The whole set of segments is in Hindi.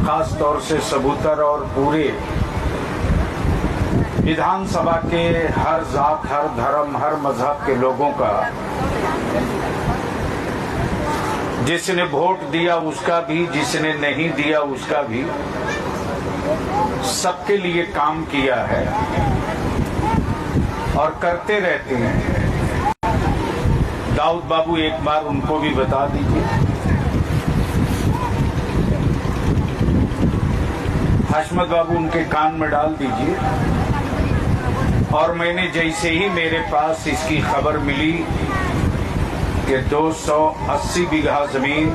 खास तौर से सबूतर और पूरे विधानसभा के हर जात, हर धर्म, हर मजहब के लोगों का, जिसने वोट दिया उसका भी, जिसने नहीं दिया उसका भी, सबके लिए काम किया है और करते रहते हैं। दाऊद बाबू एक बार उनको भी बता दीजिए। हशमत बाबू उनके कान में डाल दीजिए। और मैंने जैसे ही मेरे पास इसकी खबर मिली कि 280 बीघा जमीन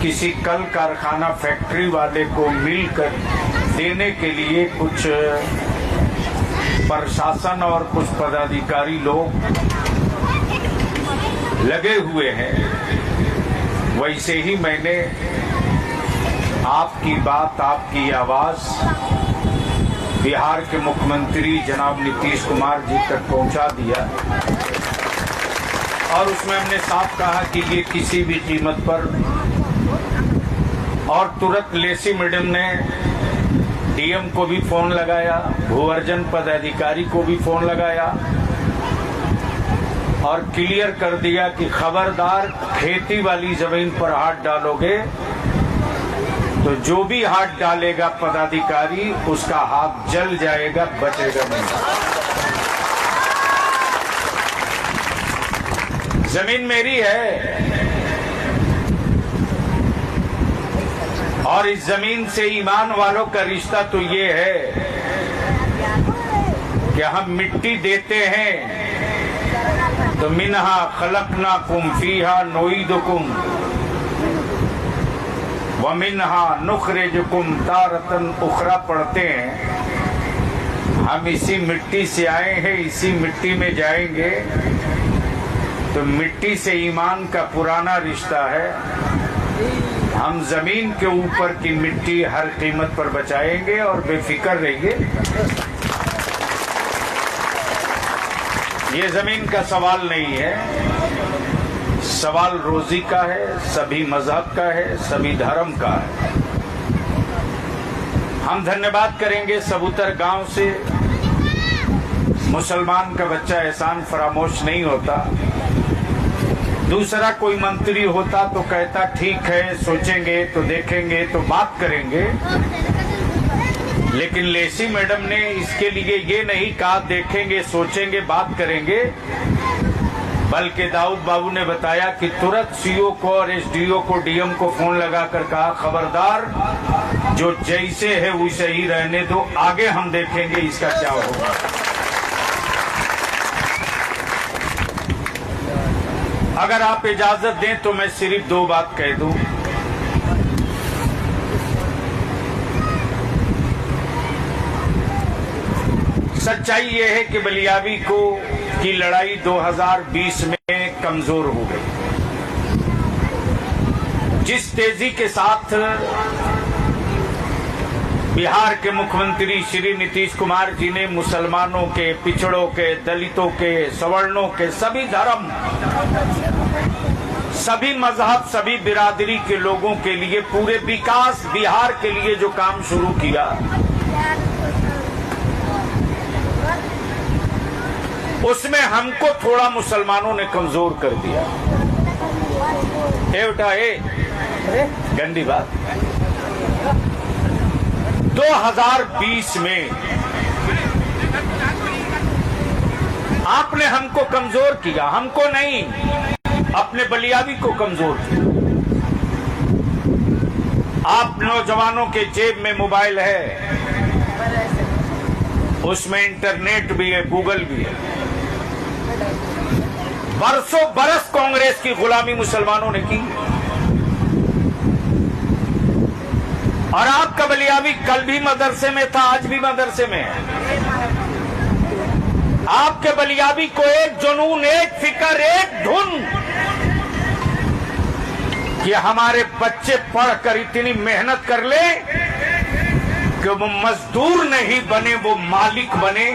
किसी कल कारखाना फैक्ट्री वाले को मिलकर देने के लिए कुछ प्रशासन और कुछ पदाधिकारी लोग लगे हुए हैं, वैसे ही मैंने आपकी बात, आपकी आवाज बिहार के मुख्यमंत्री जनाब नीतीश कुमार जी तक पहुंचा दिया। और उसमें हमने साफ कहा कि ये किसी भी कीमत पर, और तुरंत लेसी मैडम ने डीएम को भी फोन लगाया, भूअर्जन पदाधिकारी को भी फोन लगाया और क्लियर कर दिया कि खबरदार खेती वाली जमीन पर हाथ डालोगे तो जो भी हाथ डालेगा पदाधिकारी उसका हाथ जल जाएगा, बचेगा नहीं। जमीन मेरी है और इस जमीन से ईमान वालों का रिश्ता तो ये है कि हम मिट्टी देते हैं तो मिन्हा खलकनाकुम फीहा नुईदुकुम व मिन्हा नुखरिजुकुम तारतन उखरा पढ़ते हैं। हम इसी मिट्टी से आए हैं, इसी मिट्टी में जाएंगे। तो मिट्टी से ईमान का पुराना रिश्ता है। हम जमीन के ऊपर की मिट्टी हर कीमत पर बचाएंगे और बेफिक्र रहिए। ये जमीन का सवाल नहीं है, सवाल रोजी का है, सभी मजहब का है, सभी धर्म का है। हम धन्यवाद करेंगे सबूतर गांव से। मुसलमान का बच्चा एहसान फरामोश नहीं होता। दूसरा कोई मंत्री होता तो कहता ठीक है, सोचेंगे तो देखेंगे तो बात करेंगे। लेकिन लेसी मैडम ने इसके लिए ये नहीं कहा देखेंगे, सोचेंगे, बात करेंगे, बल्कि दाऊद बाबू ने बताया कि तुरंत सीओ को और एसडीओ को, डीएम को फोन लगाकर कहा खबरदार जो जैसे है वैसे ही रहने दो, आगे हम देखेंगे इसका क्या होगा। अगर आप इजाजत दें तो मैं सिर्फ दो बात कह दूं। सच्चाई ये है कि बलियावी की लड़ाई 2020 में कमजोर हो गई। जिस तेजी के साथ बिहार के मुख्यमंत्री श्री नीतीश कुमार जी ने मुसलमानों के, पिछड़ों के, दलितों के, सवर्णों के, सभी धर्म, सभी मजहब, सभी बिरादरी के लोगों के लिए पूरे विकास बिहार के लिए जो काम शुरू किया, उसमें हमको थोड़ा मुसलमानों ने कमजोर कर दिया। बेटा गंदी बात। 2020 में आपने हमको कमजोर किया, हमको नहीं, अपने बलियावी को कमजोर किया। आप नौजवानों के जेब में मोबाइल है, उसमें इंटरनेट भी है, गूगल भी है। बरसों बरस कांग्रेस की गुलामी मुसलमानों ने की और आपका बलियावी कल भी मदरसे में था, आज भी मदरसे में है। आपके बलियावी को एक जुनून, एक फिक्र, एक धुन कि हमारे बच्चे पढ़कर इतनी मेहनत कर ले कि वो मजदूर नहीं बने, वो मालिक बने,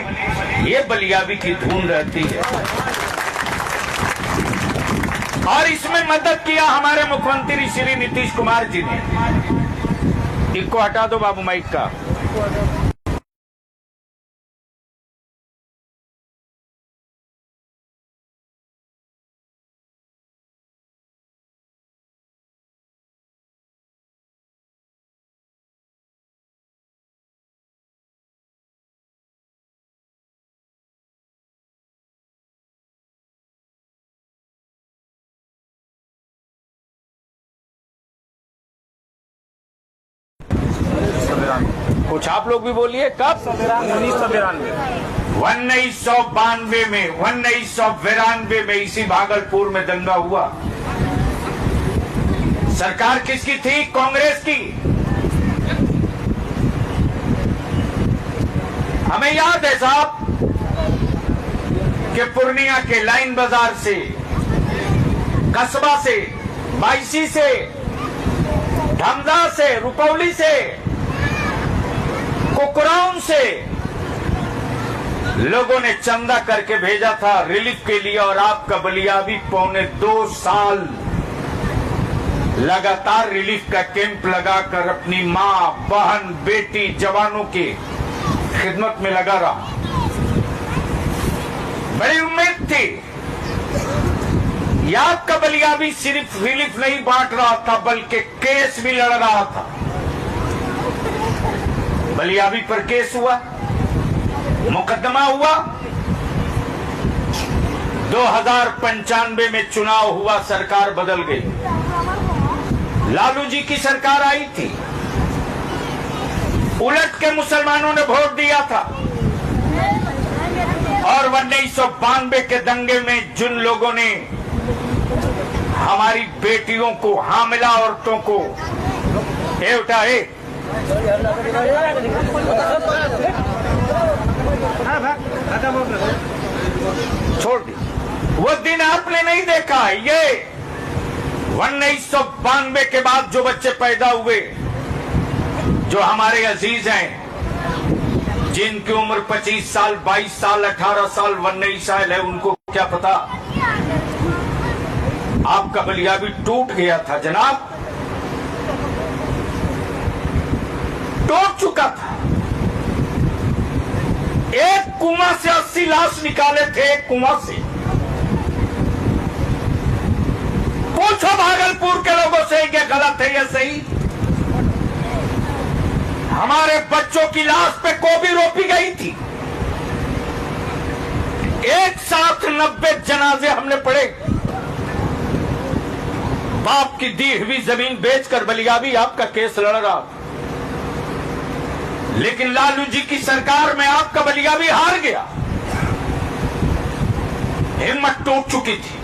ये बलियावी की धुन रहती है। और इसमें मदद किया हमारे मुख्यमंत्री श्री नीतीश कुमार जी ने। इनको हटा दो बाबू माइक का। कुछ आप लोग भी बोलिए। कब? 1992 में इसी भागलपुर में दंगा हुआ। सरकार किसकी थी? कांग्रेस की। हमें याद है साहब कि पूर्णिया के लाइन बाजार से, कस्बा से, बाईसी से, धमदा से, रुपौली से, कुकराउन से लोगों ने चंदा करके भेजा था रिलीफ के लिए। और आपका बलियाबी 2.25 साल लगातार रिलीफ का कैंप लगाकर अपनी मां, बहन, बेटी, जवानों की खिदमत में लगा रहा। बड़ी उम्मीद थी। ये आपका बलियाबी सिर्फ रिलीफ नहीं बांट रहा था बल्कि केस भी लड़ रहा था। बलियाबी पर केस हुआ, मुकदमा हुआ। 2095 में चुनाव हुआ, सरकार बदल गई। लालू जी की सरकार आई थी, उलट के मुसलमानों ने वोट दिया था। और 1992 के दंगे में जिन लोगों ने हमारी बेटियों को, हामिला औरतों को छोड़ दी, वो दिन आपने नहीं देखा। ये 1992 के बाद जो बच्चे पैदा हुए, जो हमारे अजीज हैं, जिनकी उम्र 25 साल, 22 साल, 18 साल, 19 साल है, उनको क्या पता। आपका बलियाबी टूट गया था जनाब, टूट चुका था। एक कुआं से 80 लाश निकाले थे, एक कुआं से। पूछो भागलपुर के लोगों से ये गलत है या सही। हमारे बच्चों की लाश पे गोभी रोपी गई थी। एक साथ 90 जनाजे हमने पढ़े। बाप की दी हुई जमीन बेचकर बलियाबी आपका केस लड़ रहा। लेकिन लालू जी की सरकार में आपका बलियाबी हार गया। हिम्मत टूट चुकी थी।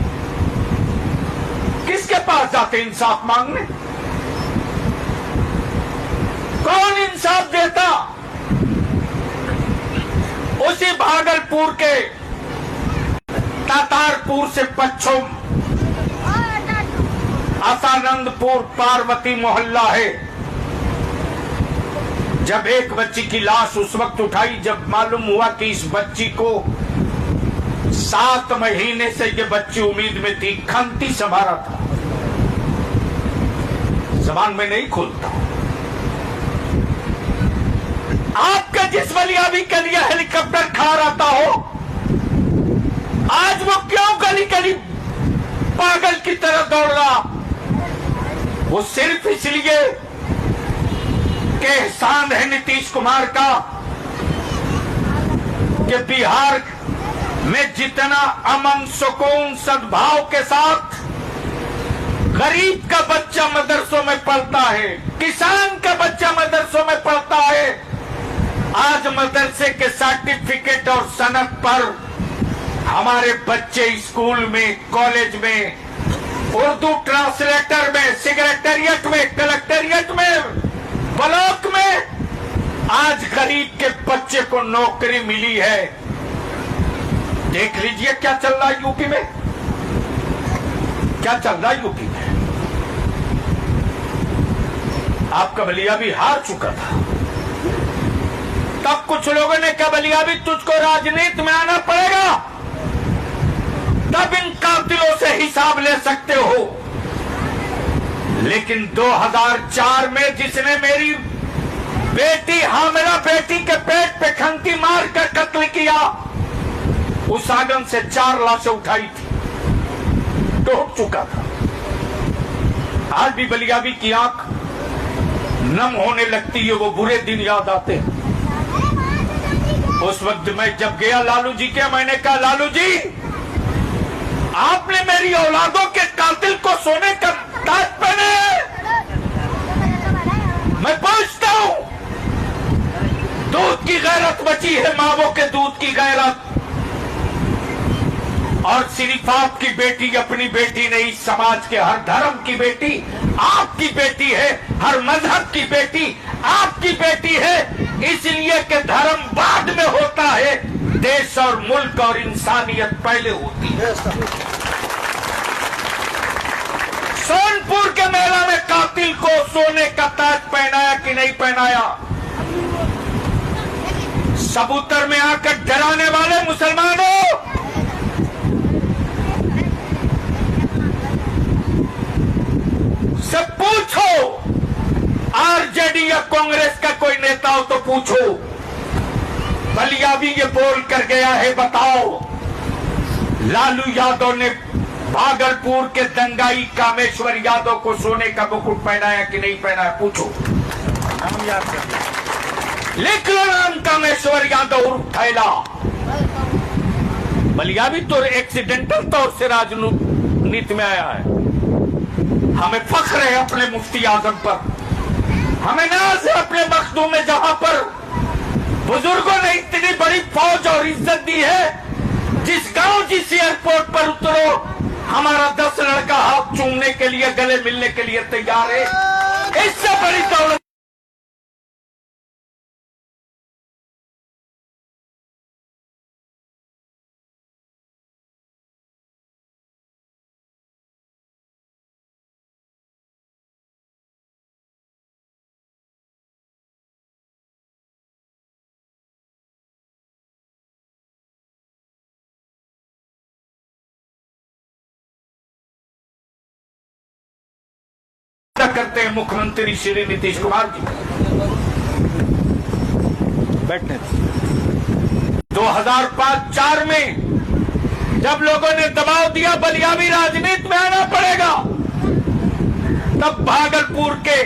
किसके पास जाते इंसाफ मांगने? कौन इंसाफ देता? उसी भागलपुर के तातारपुर से पश्चिम आसानंदपुर पार्वती मोहल्ला है। जब एक बच्ची की लाश उस वक्त उठाई जब मालूम हुआ कि इस बच्ची को 7 महीने से ये बच्ची उम्मीद में थी, खंती संभारा था, जबान में नहीं खुलता। आपका जिस बलियाबी के लिए हेलीकॉप्टर खड़ा रहता हो, आज वो क्यों गली गली पागल की तरह दौड़ रहा? वो सिर्फ इसलिए कि एहसान है नीतीश कुमार का कि बिहार में जितना अमन, सुकून, सद्भाव के साथ गरीब का बच्चा मदरसों में पढ़ता है, किसान का बच्चा मदरसों में पढ़ता है, आज मदरसे के सर्टिफिकेट और सनद पर हमारे बच्चे स्कूल में, कॉलेज में, उर्दू ट्रांसलेटर में, सेक्रेटेरिएट में, कलेक्टेरिएट में, ब्लॉक में आज गरीब के बच्चे को नौकरी मिली है। देख लीजिए क्या चल रहा है यूपी में, क्या चल रहा है यूपी में। आपका बलियाबी हार चुका था। तब कुछ लोगों ने कहा बलियाबी तुझको राजनीति में आना पड़ेगा, तब इन कातिलों से हिसाब ले सकते हो। लेकिन 2004 में जिसने मेरी बेटी, हामिला बेटी के पेट पे खंती मारकर कत्ल किया, उस आंगन से 4 लाशें उठाई थी, टूट चुका था। आज भी बलियाबी की आंख नम होने लगती है, वो बुरे दिन याद आते हैं। उस वक्त मैं जब गया लालू जी के, मैंने कहा लालू जी, आपने मेरी औलादों के कातिल को सोने का ताज पहने। मैं पूछता हूं, दूध की गैरत बची है, मावों के दूध की गैरत। और सिर्फ आपकी बेटी अपनी बेटी नहीं, समाज के हर धर्म की बेटी आपकी बेटी है, हर मजहब की बेटी आपकी बेटी है। इसलिए कि धर्म बाद में होता है, देश और मुल्क और इंसानियत पहले होती है। सोनपुर के मेला में कातिल को सोने का ताज पहनाया कि नहीं पहनाया? सबूतर में आकर डराने वाले मुसलमानों, सब पूछो। आरजेडी या कांग्रेस का कोई नेता हो तो पूछो, बलियाबी ये बोल कर गया है, बताओ लालू यादव ने भागलपुर के दंगाई कामेश्वर यादव को सोने का मुकुट पहनाया कि नहीं पहनाया? पूछो, हम याद करते। लिख लो नाम, कामेश्वर यादव उर्फ थैला। बलियाबी तो एक्सीडेंटल तौर से राजनीति में आया है। हमें फख्र है अपने मुफ्ती आजम पर, हमें नाज है अपने मखदूम में, जहां पर बुजुर्गों ने इतनी बड़ी फौज और इज्जत दी है। जिस गांव, जिस एयरपोर्ट पर उतरो, हमारा 10 लड़का हाथ चूमने के लिए, गले मिलने के लिए तैयार है। इससे बड़ी दौलत करते हैं मुख्यमंत्री श्री नीतीश कुमार जी। बैठने 2005-4 में जब लोगों ने दबाव दिया बलियाबी राजनीति में आना पड़ेगा, तब भागलपुर के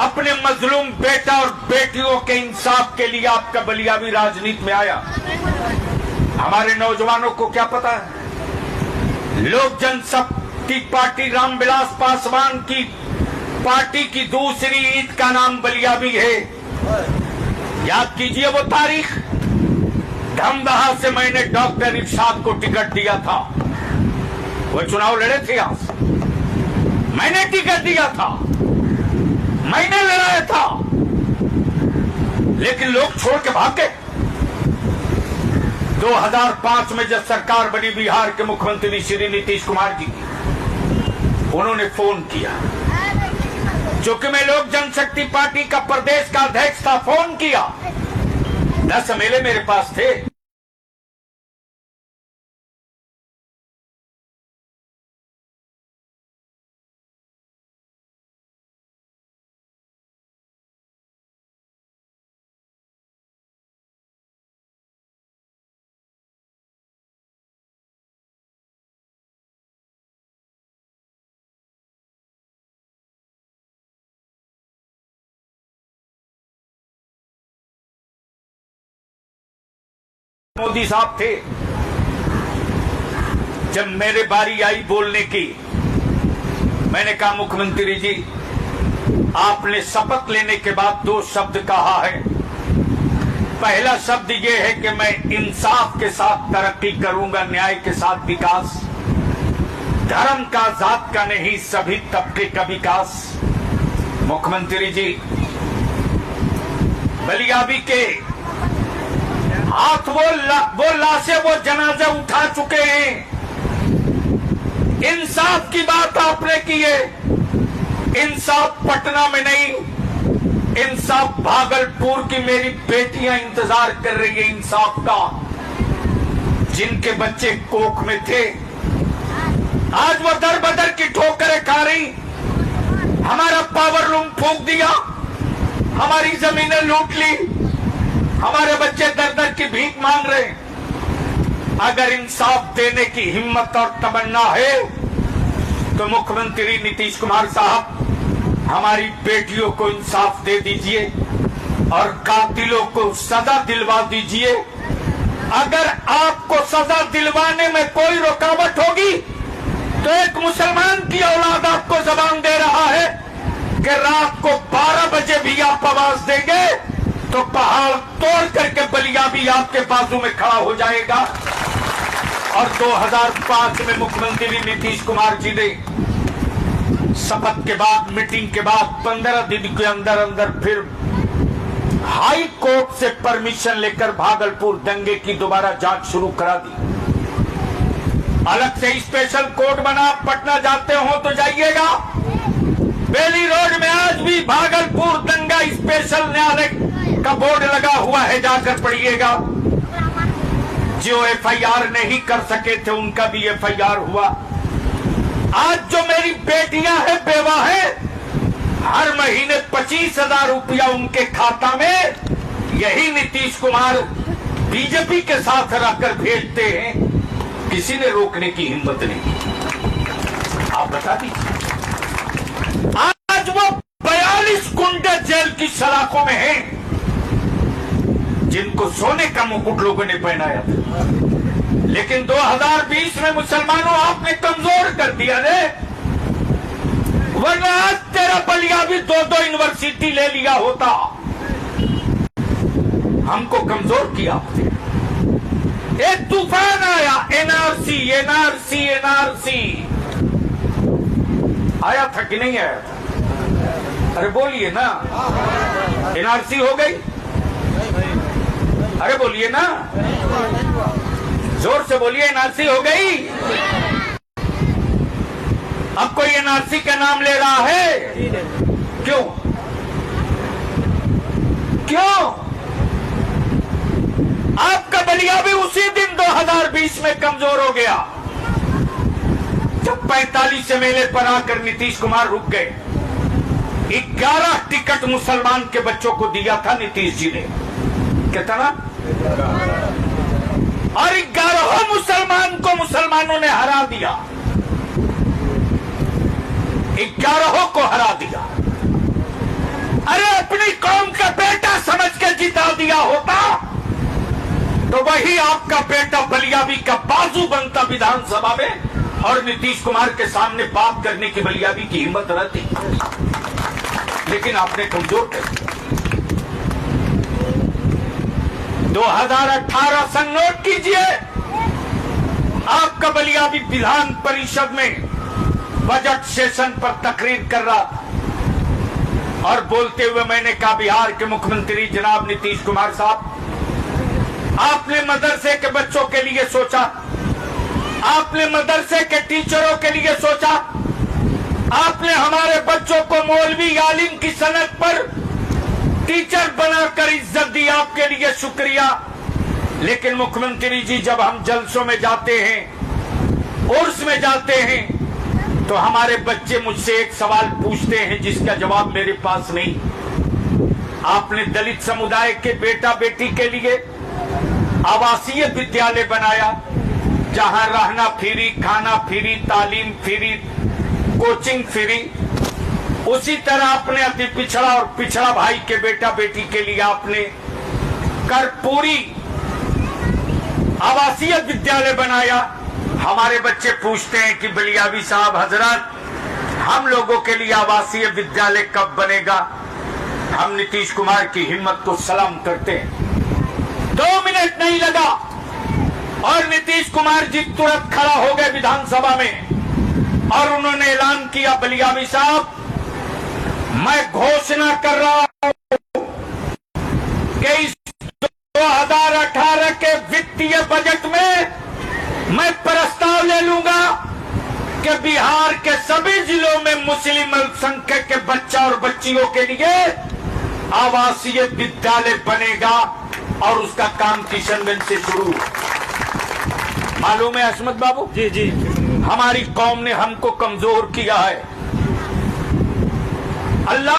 अपने मजलूम बेटा और बेटियों के इंसाफ के लिए आपका बलियाबी राजनीति में आया। हमारे नौजवानों को क्या पता है? लोक जनशक्ति पार्टी रामविलास पासवान की पार्टी की दूसरी ईद का नाम बलियाबी है। याद कीजिए वो तारीख, धमदाहा से मैंने डॉक्टर इरशाद को टिकट दिया था। वो चुनाव लड़े थे, यहां से मैंने टिकट दिया था, मैंने लड़ाया था, लेकिन लोग छोड़ के भाग गए। 2005 में जब सरकार बनी बिहार के मुख्यमंत्री श्री नीतीश कुमार जी की, उन्होंने फोन किया, जो कि मैं लोक जनशक्ति पार्टी का प्रदेश का अध्यक्ष था। फोन किया, 10 एमएलए मेरे पास थे। मोदी साहब थे। जब मेरे बारी आई बोलने की, मैंने कहा मुख्यमंत्री जी, आपने शपथ लेने के बाद 2 शब्द कहा है। पहला शब्द यह है कि मैं इंसाफ के साथ तरक्की करूंगा, न्याय के साथ विकास, धर्म का, जात का नहीं, सभी तबके का विकास। मुख्यमंत्री जी, बलियाबी के हाथ वो लाशें, वो जनाजे उठा चुके हैं। इंसाफ की बात आपने की है, इंसाफ पटना में नहीं, इंसाफ भागलपुर की मेरी बेटियां इंतजार कर रही है इंसाफ का। जिनके बच्चे कोख में थे, आज वो दर बदर की ठोकरें खा रही, हमारा पावर लूम फूंक दिया, हमारी जमीनें लूट ली, हमारे बच्चे दर दर की भीख मांग रहे हैं। अगर इंसाफ देने की हिम्मत और तमन्ना है तो मुख्यमंत्री नीतीश कुमार साहब हमारी बेटियों को इंसाफ दे दीजिए और कातिलों को सजा दिलवा दीजिए। अगर आपको सजा दिलवाने में कोई रुकावट होगी तो एक मुसलमान की औलाद आपको जबान दे रहा है कि रात को 12 बजे भी आप आवाज देंगे तो पहाड़ तोड़ करके बलिया भी आपके बाजू में खड़ा हो जाएगा। और 2005 में मुख्यमंत्री नीतीश कुमार जी ने शपथ के बाद, मीटिंग के बाद 15 दिन के अंदर अंदर फिर हाई कोर्ट से परमिशन लेकर भागलपुर दंगे की दोबारा जांच शुरू करा दी। अलग से स्पेशल कोर्ट बना, पटना जाते हो तो जाइएगा, बेली रोड में आज भी भागलपुर दंगा स्पेशल न्यायालय का बोर्ड लगा हुआ है, जाकर पढ़िएगा। जो एफआईआर नहीं कर सके थे उनका भी एफआईआर हुआ। आज जो मेरी बेटियां हैं, बेवा है, हर महीने 25,000 रुपया उनके खाता में यही नीतीश कुमार बीजेपी के साथ रहकर भेजते हैं। किसी ने रोकने की हिम्मत नहीं। आप बता दीजिए, आज वो 42 गुंडे जेल की सलाखों में हैं जिनको सोने का मुकुट लोगों ने पहनाया था। लेकिन 2020 में मुसलमानों आपने कमजोर कर दिया रे, वरना आज तेरा बलिया भी 2-2 यूनिवर्सिटी ले लिया होता। हमको कमजोर किया आपने। एक तूफान आया, एनआरसी एनआरसी एनआरसी आया था कि नहीं आया था? अरे बोलिए ना, एनआरसी हो गई? अरे बोलिए ना, जोर से बोलिए, एनआरसी हो गई। अब कोई एनआरसी का नाम ले रहा है, क्यों? क्यों? आपका बलिया भी उसी दिन 2020 में कमजोर हो गया जब 45 एमएलए पर आकर नीतीश कुमार रुक गए। 11 टिकट मुसलमान के बच्चों को दिया था नीतीश जी ने। कितना? और 11 मुसलमान को मुसलमानों ने हरा दिया, 11 को हरा दिया। अरे अपनी कौम का बेटा समझ के जिता दिया होता तो वही आपका बेटा बलियावी का बाजू बनता विधानसभा में और नीतीश कुमार के सामने बात करने की बलियावी की हिम्मत रहती। लेकिन आपने कमजोर कर दिया। 2018 संग नोट कीजिए, आपका बलियावी विधान परिषद में बजट सेशन पर तकरीर कर रहा था और बोलते हुए मैंने कहा, बिहार के मुख्यमंत्री जनाब नीतीश कुमार साहब, आपने मदरसे के बच्चों के लिए सोचा, आपने मदरसे के टीचरों के लिए सोचा, आपने हमारे बच्चों को मौलवी आलिम की सनद पर टीचर बनाकर इज्जत दी, आपके लिए शुक्रिया। लेकिन मुख्यमंत्री जी, जब हम जलसों में जाते हैं, उर्स में जाते हैं, तो हमारे बच्चे मुझसे एक सवाल पूछते हैं जिसका जवाब मेरे पास नहीं। आपने दलित समुदाय के बेटा बेटी के लिए आवासीय विद्यालय बनाया, जहां रहना फ्री, खाना फ्री, तालीम फ्री, कोचिंग फ्री। उसी तरह अपने अति पिछड़ा और पिछड़ा भाई के बेटा बेटी के लिए आपने कर्पूरी आवासीय विद्यालय बनाया। हमारे बच्चे पूछते हैं कि बलियावी साहब हजरत, हम लोगों के लिए आवासीय विद्यालय कब बनेगा? हम नीतीश कुमार की हिम्मत को सलाम करते हैं। 2 मिनट नहीं लगा और नीतीश कुमार जी तुरंत खड़ा हो गए विधानसभा में और उन्होंने ऐलान किया, बलियावी साहब, मैं घोषणा कर रहा हूं कि इस 2018 के वित्तीय बजट में मैं प्रस्ताव ले लूंगा कि बिहार के सभी जिलों में मुस्लिम अल्पसंख्यक के बच्चा और बच्चियों के लिए आवासीय विद्यालय बनेगा और उसका काम किशनगंज से शुरू। मालूम है असमत बाबू? जी जी। हमारी कौम ने हमको कमजोर किया है,